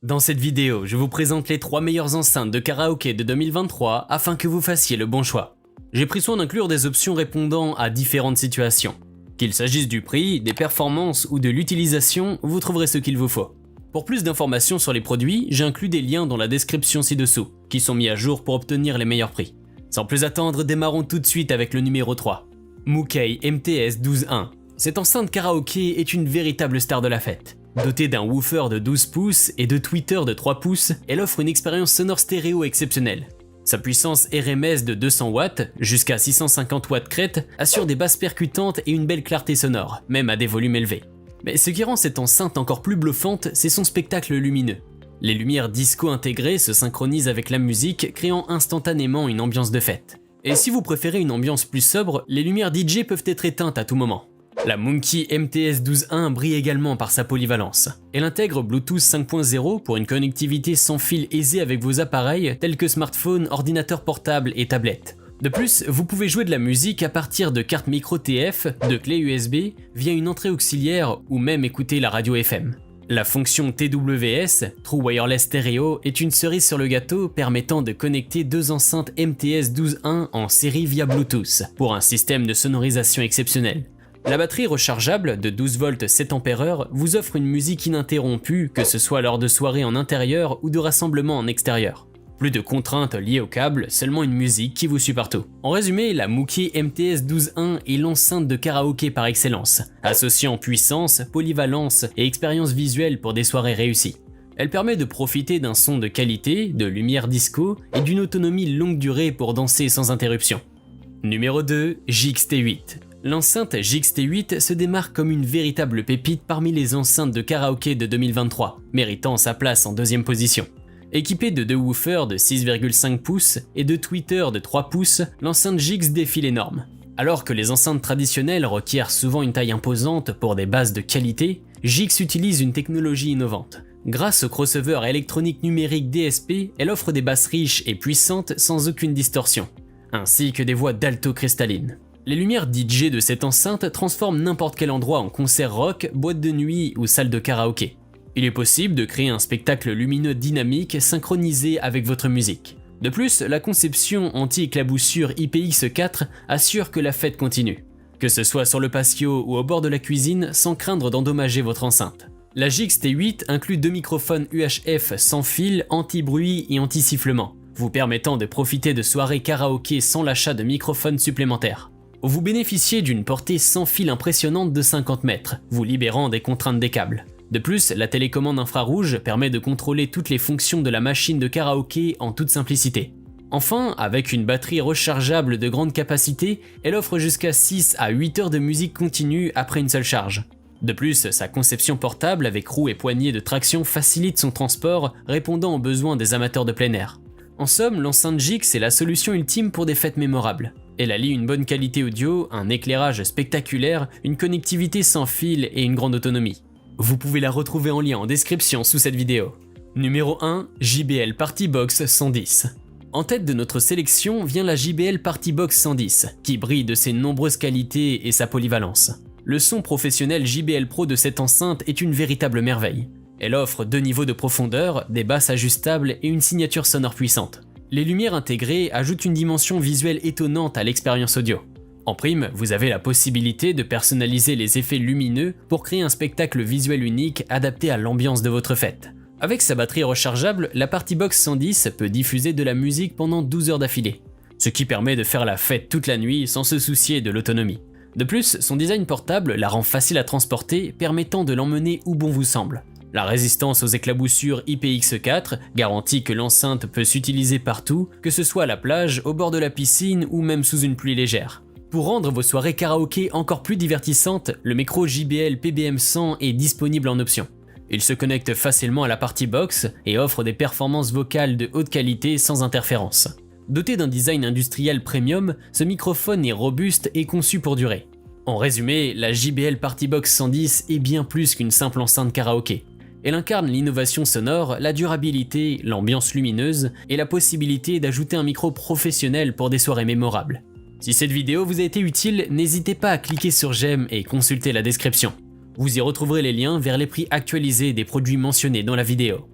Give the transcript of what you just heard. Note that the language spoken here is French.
Dans cette vidéo, je vous présente les 3 meilleures enceintes de karaoké de 2023 afin que vous fassiez le bon choix. J'ai pris soin d'inclure des options répondant à différentes situations. Qu'il s'agisse du prix, des performances ou de l'utilisation, vous trouverez ce qu'il vous faut. Pour plus d'informations sur les produits, j'ai inclus des liens dans la description ci-dessous, qui sont mis à jour pour obtenir les meilleurs prix. Sans plus attendre, démarrons tout de suite avec le numéro 3. Mookey MTS 12.1. Cette enceinte karaoké est une véritable star de la fête. Dotée d'un woofer de 12 pouces et de tweeters de 3 pouces, elle offre une expérience sonore stéréo exceptionnelle. Sa puissance RMS de 200 watts, jusqu'à 650 watts crête, assure des basses percutantes et une belle clarté sonore, même à des volumes élevés. Mais ce qui rend cette enceinte encore plus bluffante, c'est son spectacle lumineux. Les lumières disco intégrées se synchronisent avec la musique, créant instantanément une ambiance de fête. Et si vous préférez une ambiance plus sobre, les lumières DJ peuvent être éteintes à tout moment. La Mookey MTS 12.1 brille également par sa polyvalence. Elle intègre Bluetooth 5.0 pour une connectivité sans fil aisée avec vos appareils tels que smartphones, ordinateurs portables et tablettes. De plus, vous pouvez jouer de la musique à partir de cartes micro TF, de clés USB, via une entrée auxiliaire ou même écouter la radio FM. La fonction TWS, True Wireless Stereo, est une cerise sur le gâteau permettant de connecter deux enceintes MTS 12.1 en série via Bluetooth pour un système de sonorisation exceptionnel. La batterie rechargeable de 12 volts 7 Ah vous offre une musique ininterrompue, que ce soit lors de soirées en intérieur ou de rassemblements en extérieur. Plus de contraintes liées au câble, seulement une musique qui vous suit partout. En résumé, la Mookey MTS 12.1 est l'enceinte de karaoké par excellence, associant puissance, polyvalence et expérience visuelle pour des soirées réussies. Elle permet de profiter d'un son de qualité, de lumière disco et d'une autonomie longue durée pour danser sans interruption. Numéro 2, JXT8. L'enceinte JXT8 se démarque comme une véritable pépite parmi les enceintes de karaoké de 2023, méritant sa place en deuxième position. Équipée de deux woofers de 6,5 pouces et de tweeters de 3 pouces, l'enceinte JX défie les normes. Alors que les enceintes traditionnelles requièrent souvent une taille imposante pour des basses de qualité, JX utilise une technologie innovante. Grâce au crossover électronique numérique DSP, elle offre des basses riches et puissantes sans aucune distorsion, ainsi que des voix d'alto cristallines. Les lumières DJ de cette enceinte transforment n'importe quel endroit en concert rock, boîte de nuit ou salle de karaoké. Il est possible de créer un spectacle lumineux dynamique synchronisé avec votre musique. De plus, la conception anti-éclaboussure IPX4 assure que la fête continue, que ce soit sur le patio ou au bord de la cuisine sans craindre d'endommager votre enceinte. La JXT8 inclut deux microphones UHF sans fil, anti-bruit et anti-sifflement, vous permettant de profiter de soirées karaoké sans l'achat de microphones supplémentaires. Vous bénéficiez d'une portée sans fil impressionnante de 50 mètres, vous libérant des contraintes des câbles. De plus, la télécommande infrarouge permet de contrôler toutes les fonctions de la machine de karaoké en toute simplicité. Enfin, avec une batterie rechargeable de grande capacité, elle offre jusqu'à 6 à 8 heures de musique continue après une seule charge. De plus, sa conception portable avec roue et poignée de traction facilite son transport, répondant aux besoins des amateurs de plein air. En somme, l'enceinte JX est la solution ultime pour des fêtes mémorables. Elle allie une bonne qualité audio, un éclairage spectaculaire, une connectivité sans fil et une grande autonomie. Vous pouvez la retrouver en lien en description sous cette vidéo. Numéro 1, JBL Partybox 110. En tête de notre sélection vient la JBL Partybox 110, qui brille de ses nombreuses qualités et sa polyvalence. Le son professionnel JBL Pro de cette enceinte est une véritable merveille. Elle offre 2 niveaux de profondeur, des basses ajustables et une signature sonore puissante. Les lumières intégrées ajoutent une dimension visuelle étonnante à l'expérience audio. En prime, vous avez la possibilité de personnaliser les effets lumineux pour créer un spectacle visuel unique adapté à l'ambiance de votre fête. Avec sa batterie rechargeable, la Partybox 110 peut diffuser de la musique pendant 12 heures d'affilée, ce qui permet de faire la fête toute la nuit sans se soucier de l'autonomie. De plus, son design portable la rend facile à transporter, permettant de l'emmener où bon vous semble. La résistance aux éclaboussures IPX4 garantit que l'enceinte peut s'utiliser partout, que ce soit à la plage, au bord de la piscine ou même sous une pluie légère. Pour rendre vos soirées karaoké encore plus divertissantes, le micro JBL PBM100 est disponible en option. Il se connecte facilement à la Partybox et offre des performances vocales de haute qualité sans interférence. Doté d'un design industriel premium, ce microphone est robuste et conçu pour durer. En résumé, la JBL Partybox 110 est bien plus qu'une simple enceinte karaoké. Elle incarne l'innovation sonore, la durabilité, l'ambiance lumineuse et la possibilité d'ajouter un micro professionnel pour des soirées mémorables. Si cette vidéo vous a été utile, n'hésitez pas à cliquer sur j'aime et consulter la description. Vous y retrouverez les liens vers les prix actualisés des produits mentionnés dans la vidéo.